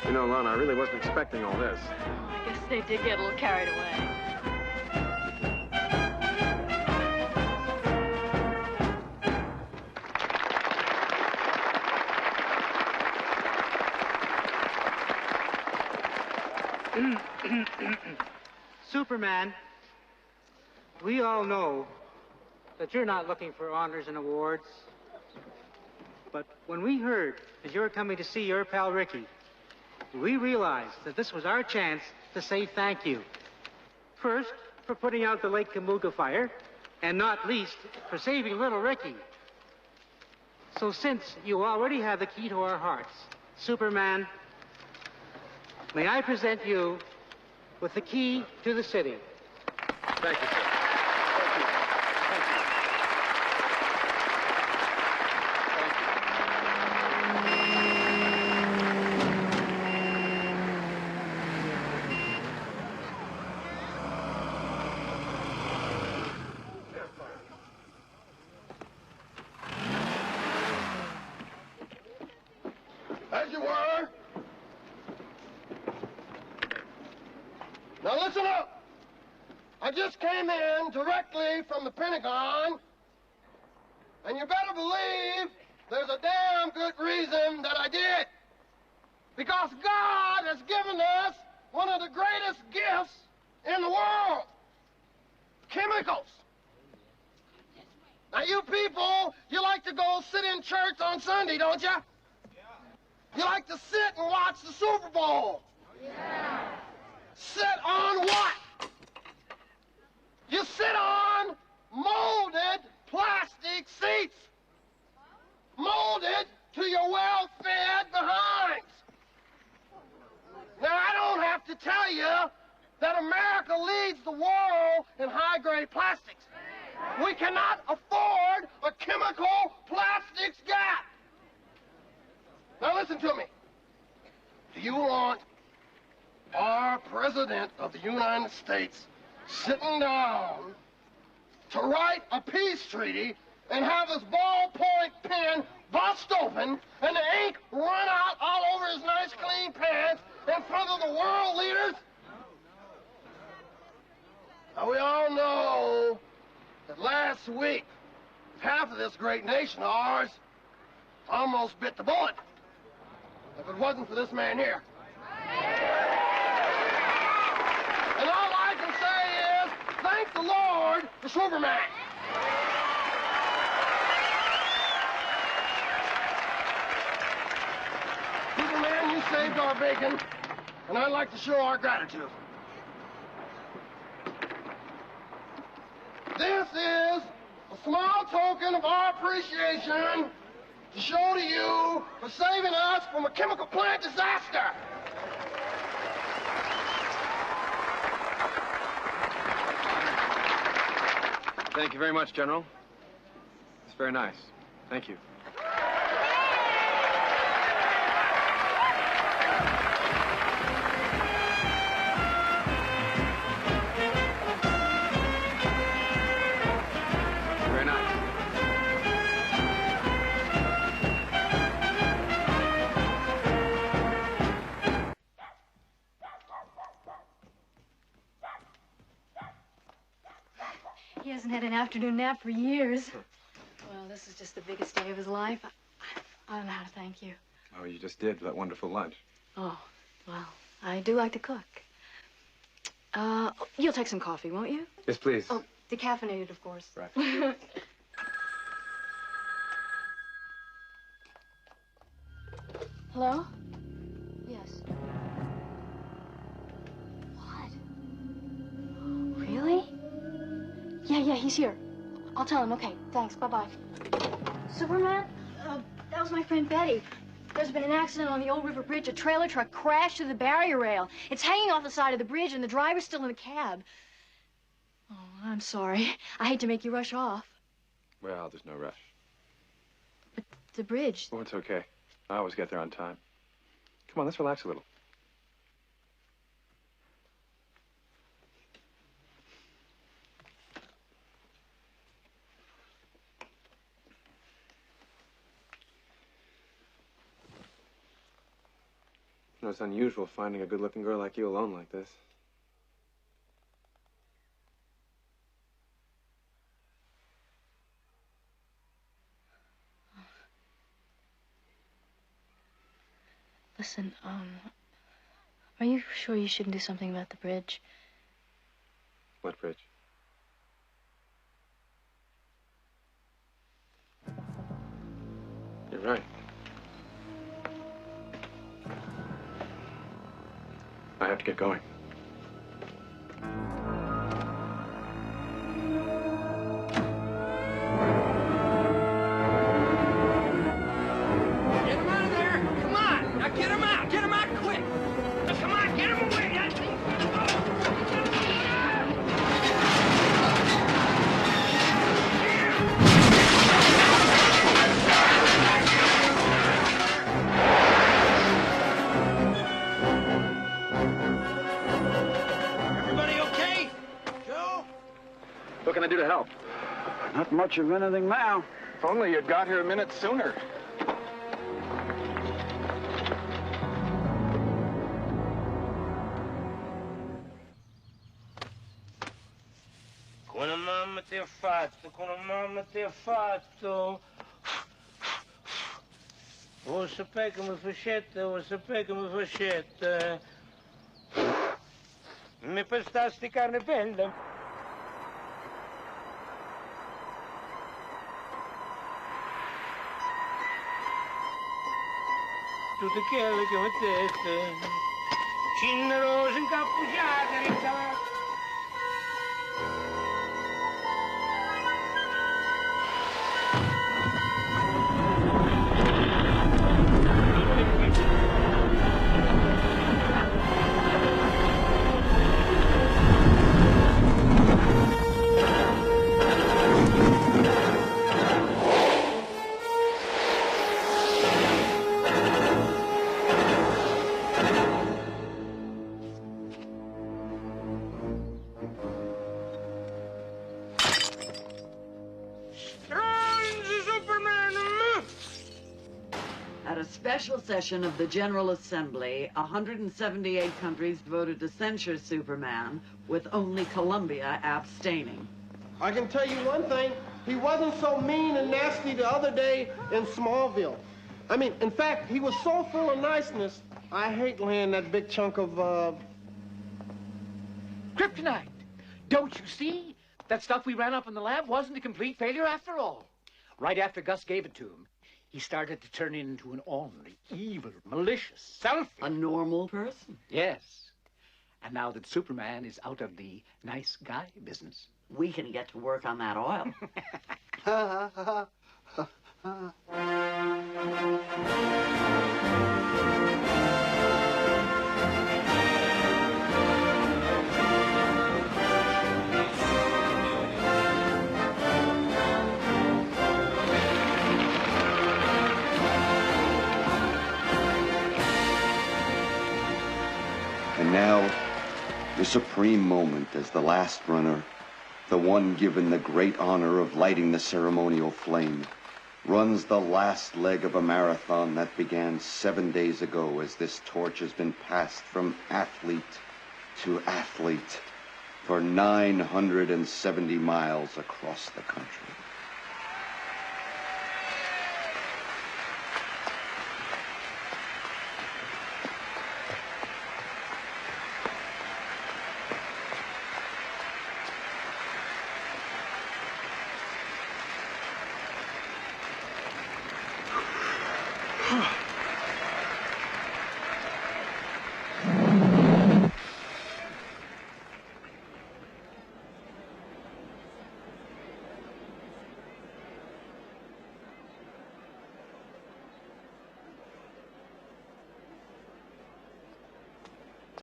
You know, Lon, I really wasn't expecting all this. I guess they did get a little carried away. Superman, we all know that you're not looking for honors and awards. But when we heard that you were coming to see your pal Ricky, we realized that this was our chance to say thank you. First, for putting out the Lake Kamuga fire, and not least, for saving little Ricky. So since you already have the key to our hearts, Superman, may I present you with the key to the city. Thank you, sir. As you were. Now listen up. I just came in directly from the Pentagon, and you better believe there's a damn good reason that I did. Because God has given us one of the greatest gifts in the world. Chemicals. Now you people, you like to go sit in church on Sunday, don't you? You like to sit and watch the Super Bowl. Yeah. Sit on what? You sit on molded plastic seats. Molded to your well-fed behinds. Now, I don't have to tell you that America leads the world in high-grade plastics. We cannot afford a chemical plastics gap. Now listen to me. Do you want our President of the United States sitting down to write a peace treaty and have his ballpoint pen bust open and the ink run out all over his nice clean pants in front of the world leaders? Now we all know that last week half of this great nation of ours almost bit the bullet. If it wasn't for this man here. And all I can say is, thank the Lord for Superman. Superman, you saved our bacon, and I'd like to show our gratitude. This is a small token of our appreciation to show to you for saving us from a chemical plant disaster. Thank you very much, General. It's very nice. Thank you. Very nice. He hasn't had an afternoon nap for years. Well, this is just the biggest day of his life. I don't know how to thank you. Oh, you just did for that wonderful lunch. Oh, well, I do like to cook. You'll take some coffee, won't you? Yes, please. Oh, decaffeinated, of course. Right. Hello? Yes. What? Really? Yeah, he's here. I'll tell him. Okay, thanks. Bye-bye. Superman? That was my friend Betty. There's been an accident on the Old River Bridge. A trailer truck crashed through the barrier rail. It's hanging off the side of the bridge, and the driver's still in the cab. Oh, I'm sorry. I hate to make you rush off. Well, there's no rush. But the bridge... Oh, it's okay. I always get there on time. Come on, let's relax a little. You know, it's unusual finding a good-looking girl like you alone like this. Listen, are you sure you shouldn't do something about the bridge? What bridge? You're right. I have to get going. Get him out of there! Come on! Now get him out! Get him out quick! Now, come on, get him away! Everybody okay? Joe? What can I do to help? Not much of anything now. If only you'd got here a minute sooner. Quando mamma ti ha fatto, quando mamma ti ha fatto. Vuoi sapere come facette, vuoi sapere come facette. Mi pestasti carne bella. Tutte quelle che mettete. Cinne rose incappucciate, rincavate. At a special session of the General Assembly, 178 countries voted to censure Superman, with only Colombia abstaining. I can tell you one thing. He wasn't so mean and nasty the other day in Smallville. I mean, in fact, he was so full of niceness, I hate laying that big chunk of, Kryptonite! Don't you see? That stuff we ran up in the lab wasn't a complete failure after all. Right after Gus gave it to him, he started to turn into an ornery, evil, malicious, selfish... A normal person. Yes. And now that Superman is out of the nice guy business... We can get to work on that oil. And now, the supreme moment as the last runner, the one given the great honor of lighting the ceremonial flame, runs the last leg of a marathon that began 7 days ago as this torch has been passed from athlete to athlete for 970 miles across the country.